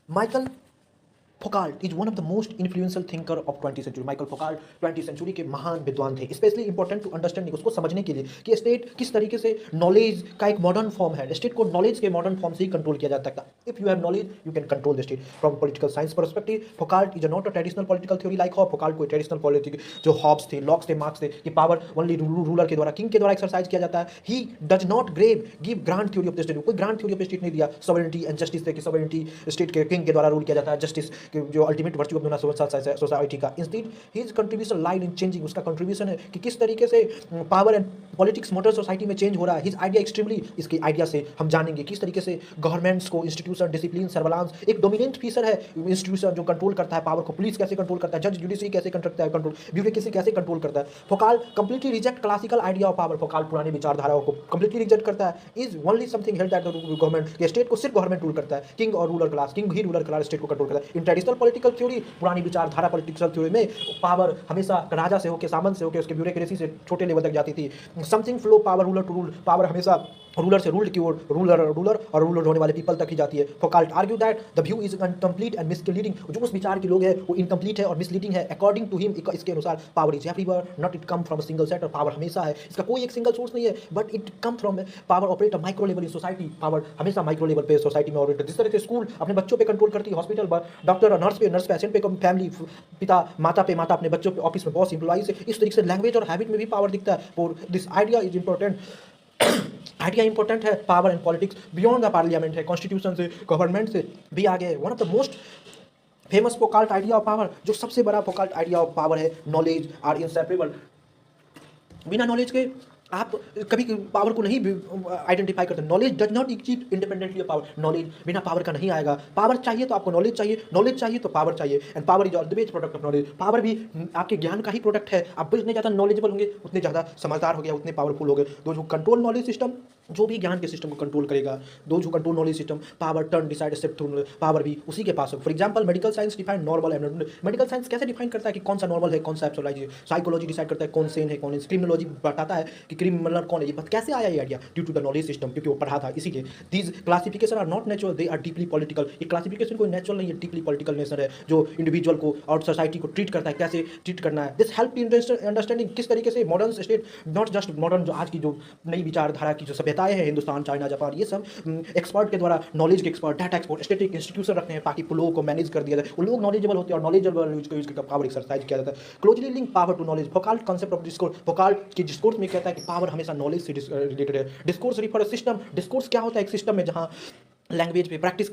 Michael Foucault is one of the most influential thinker of 20th century. Michael Foucault 20th century के महान विद्वान थे। Specially important to understanding, उसको समझने के लिए कि स्टेट किस तरीके से नॉलेज का एक मॉडर्न फॉर्म है। स्टेट को नॉलेज के मॉडर्न फॉर्म से ही कंट्रोल किया जा सकता है। If you have knowledge you can control the state. From political science perspective Foucault is not a traditional political theory like Hobbes. Foucault कोई ट्रेडिशनल पॉलिटिक जो हॉब्स थे, लॉक्स थे, मार्क्स थे कि पावर ओनली रूलर के द्वारा, king के द्वारा एक्सरसाइज किया जाता है। He does not give grand theory of the state. कोई ग्रांड थ्योरी ऑफ स्टेट नहीं दिया। सॉवरेनिटी एंड जस्टिस थे कि सॉवरेनिटी स्टेट के किंग के द्वारा रूल किया जाता है, जस्टिस जो अल्टीमेट वर्च्यू ऑफ सोसाइटी का। Instead his contribution lied in changing, उसका कंट्रीब्यूशन है कि किस तरीके से power and politics modern society में चेंज हो रहा है। हिज आइडिया एक्सट्रीमली, इसके आइडिया से हम जानेंगे किस तरीके से गवर्नमेंट्स को इंस्टीट्यूशन, डिसिप्लिन, सर्वेलांस, एक डोमिनेंट फीचर है इंस्टीट्यूशन जो कंट्रोल करता है पावर को। पुलिस कैसे कंट्रोल करता है, जज जुडिशरी कैसे करता है कंट्रोल, ब्यूरोक्रेसी कैसे कंट्रोल करता है। Foucault completely reject classical idea of power. Foucault पुरानी विचारधाराओं को कंप्लीटली रिजेक्ट करता है। Is only something held that government, state को सिर्फ गवर्नमेंट रूल करता है। किंग और रूलर क्लास, किंग ही रूलर क्लास स्टेट को कंट्रोल करता है। इन ट्रेडिशनल पॉलिटिकल थ्योरी, पुरानी विचारधारा पॉलिटिकल थ्योरी में पावर हमेशा राजा से होकर, सामंत से होकर, उसके ब्यूरोक्रेसी से छोटे लेवल तक जाती थी। Something flow power ruler to rule, power हमेशा रूलर से रूल्ड की ओर, रूलर और रूलर होने वाले पीपल तक ही जाती है। Foucault argue that the view is incomplete and misleading, जो उस विचार के लोग हैं वो इनकम्प्लीट है और मिसलीडिंग है। अकॉर्डिंग टू हिम, इसके अनुसार power is everywhere, not it come from a single set. और पावर हमेशा है, इसका कोई एक सिंगल सोर्स नहीं है, but it come from power operate a micro level in society. Power हमेशा माइक्रो लेवल पे सोसाइटी में ऑपरेट, जिस तरह से स्कूल अपने बच्चों पे कंट्रोल करती है, हॉस्पिटल डॉक्टर और नर्स पेशेंट पे, फैमिली पिता माता अपने बच्चों पे, ऑफिस में बॉस एम्प्लॉई से, इस तरीके से लैंग्वेज और हैबिट में भी पावर दिखता है। और this idea is important, idea important है। Power and politics beyond the parliament है, कॉन्स्टिट्यूशन से, गवर्नमेंट से भी आगे। One of the most famous Foucault idea of power, जो सबसे बड़ा फोकाल्ट आइडिया ऑफ पावर है, नॉलेज आर इनसेपरेबल। बिना नॉलेज के आप कभी पावर को नहीं आइडेंटिफाई करते। Knowledge does not exist independently of power. Knowledge बिना पावर का नहीं आएगा। पावर चाहिए तो आपको नॉलेज चाहिए, नॉलेज चाहिए तो पावर चाहिए, and power is always product of knowledge. Power भी आपके ज्ञान का ही प्रोडक्ट है। आप जितने ज़्यादा नॉलेजेबल होंगे उतने ज़्यादा समझदार हो गया, उतने पावरफुल हो गए। दो जो कंट्रोल नॉलेज सिस्टम, जो भी ज्ञान के सिस्टम को कंट्रोल करेगा, दो जो control knowledge system, power turn decide step through, power भी उसी के पास हो। For example medical science define normal and, medical science कैसे डिफाइन करता है कि कौन सा नॉर्मल है, कौन सा एब्सोल्यूट है। साइकोलॉजी डिसाइड करता है कौन सेन है, कौन है। क्रिमिनोलॉजी बताता है कि क्रिमिनल कौन है। ये बात कैसे आया ये idea? Due to the knowledge system, क्योंकि वो पढ़ा था, इसीलिए। These classification are not natural, they are deeply political. ये क्लासिफिकेशन कोई नेचुरल नहीं है, डीपली पॉलिटिकल नेचर है, जो इंडिविजुअल को और सोसाइटी को ट्रीट करता है, कैसे ट्रीट करना है। दिस हेल्प अंडरस्टैंडिंग किस तरीके से modern state, not just modern, जो आज की जो नई विचारधारा की जो सभ्यताएं हैं, हिंदुस्तान, चाइना, जापान, ये सब एक्सपर्ट के द्वारा, नॉलेज के expert, data expert, static institution रखते हैं ताकि लोगों को मैनेज कर दिया जाए। वो लोग नॉलेजेबल होते हैं और नॉलेजेबल यूज करके पावर एक्सरसाइज किया जाता है। Closely link power to knowledge. Foucault concept of discourse, Foucault की डिस्कोर्स में कहता है कि पावर हमेशा नॉलेज से रिलेटेड है। डिस्कोर्स रिफर सिस्टम, डिस्कोर्स क्या होता है? एक सिस्टम में जहां लैंग्वेज पे प्रैक्टिस